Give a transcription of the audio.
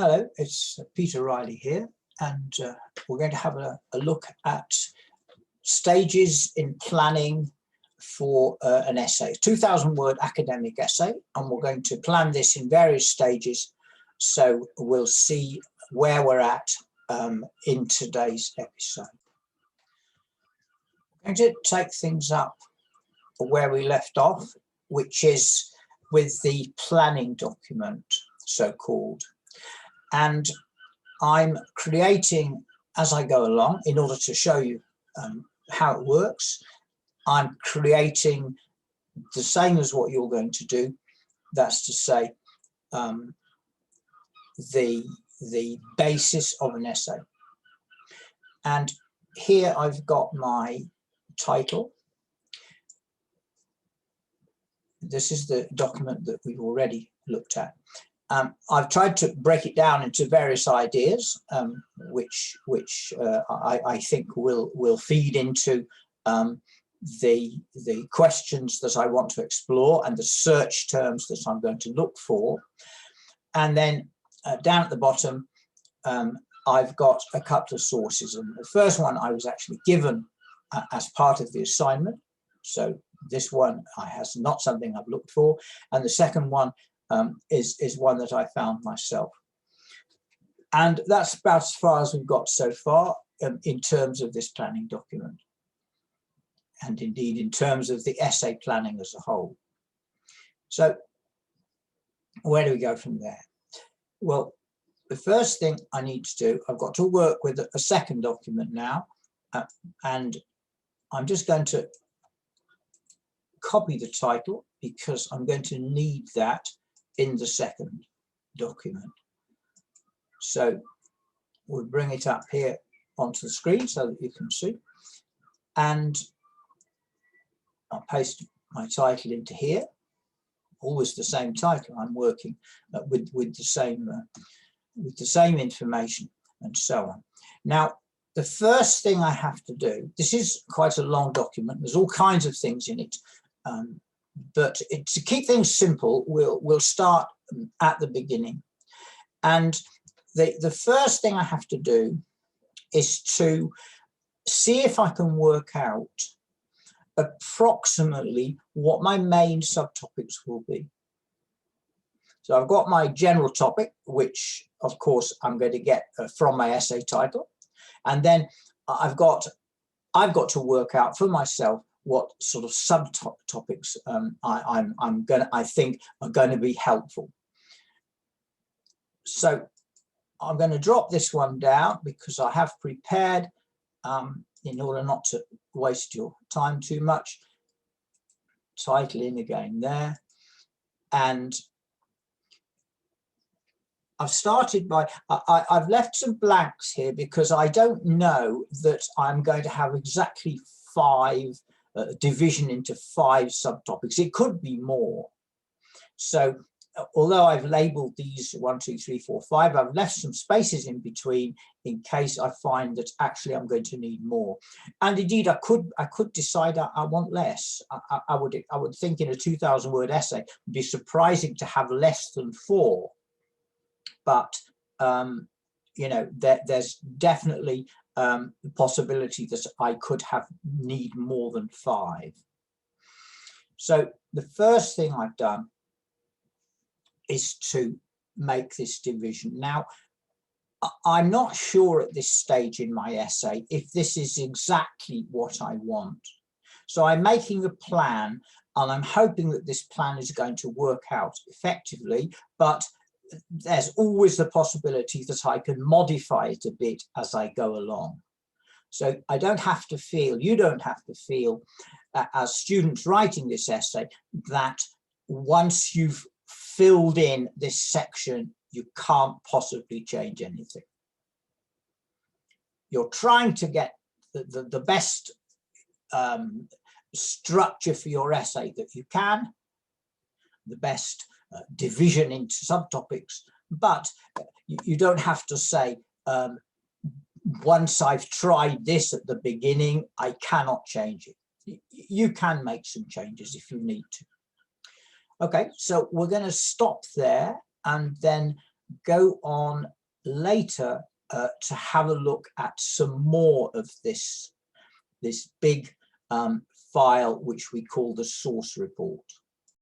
Hello, it's Peter Riley here, and we're going to have a look at stages in planning for an essay, 2,000-word academic essay, and we're going to plan this in various stages, so we'll see where we're at in today's episode. I'm going to take things up where we left off, which is with the planning document, so-called. And I'm creating as I go along in order to show you how it works. I'm creating the same as what you're going to do. That's to say, the basis of an essay. And here I've got my title. This is the document that we've already looked at. I've tried to break it down into various ideas, which I think will feed into the questions that I want to explore and the search terms that I'm going to look for. And then down at the bottom, I've got a couple of sources. And the first one I was actually given as part of the assignment. So this one has not something I've looked for. And the second one is one that I found myself. And that's about as far as we've got so far in terms of this planning document. And indeed, in terms of the essay planning as a whole. So where do we go from there? Well, the first thing I need to do, I've got to work with a second document now. And I'm just going to copy the title because I'm going to need that in the second document. So we'll bring it up here onto the screen so that you can see. And I'll paste my title into here. Always the same title. I'm working with the same information and so on. Now, the first thing I have to do, this is quite a long document. There's all kinds of things in it. But to keep things simple, we'll start at the beginning. And the first thing I have to do is to see if I can work out approximately what my main subtopics will be. So I've got my general topic, which of course I'm going to get from my essay title. And then I've got to work out for myself what sort of subtopics I think are going to be helpful. So I'm going to drop this one down because I have prepared, in order not to waste your time too much, title in again there. And I've started by, I've left some blanks here because I don't know that I'm going to have exactly 5 division into 5 subtopics. It could be more. So although I've labeled these 1, 2, 3, 4, 5, I've left some spaces in between in case I find that actually I'm going to need more. And indeed, I could decide I want less. I would think in a 2,000-word essay, it'd be surprising to have less than 4. But you know, there's definitely the possibility that I could need more than 5. So the first thing I've done is to make this division. Now, I'm not sure at this stage in my essay if this is exactly what I want. So I'm making a plan, and I'm hoping that this plan is going to work out effectively, but there's always the possibility that I can modify it a bit as I go along. So I don't have to feel, you don't have to feel, as students writing this essay, that once you've filled in this section, you can't possibly change anything. You're trying to get the best structure for your essay that you can, the best division into subtopics, but you don't have to say, once I've tried this at the beginning, I cannot change it. You can make some changes if you need to. Okay, so we're going to stop there, and then go on later to have a look at some more of this big file, which we call the source report.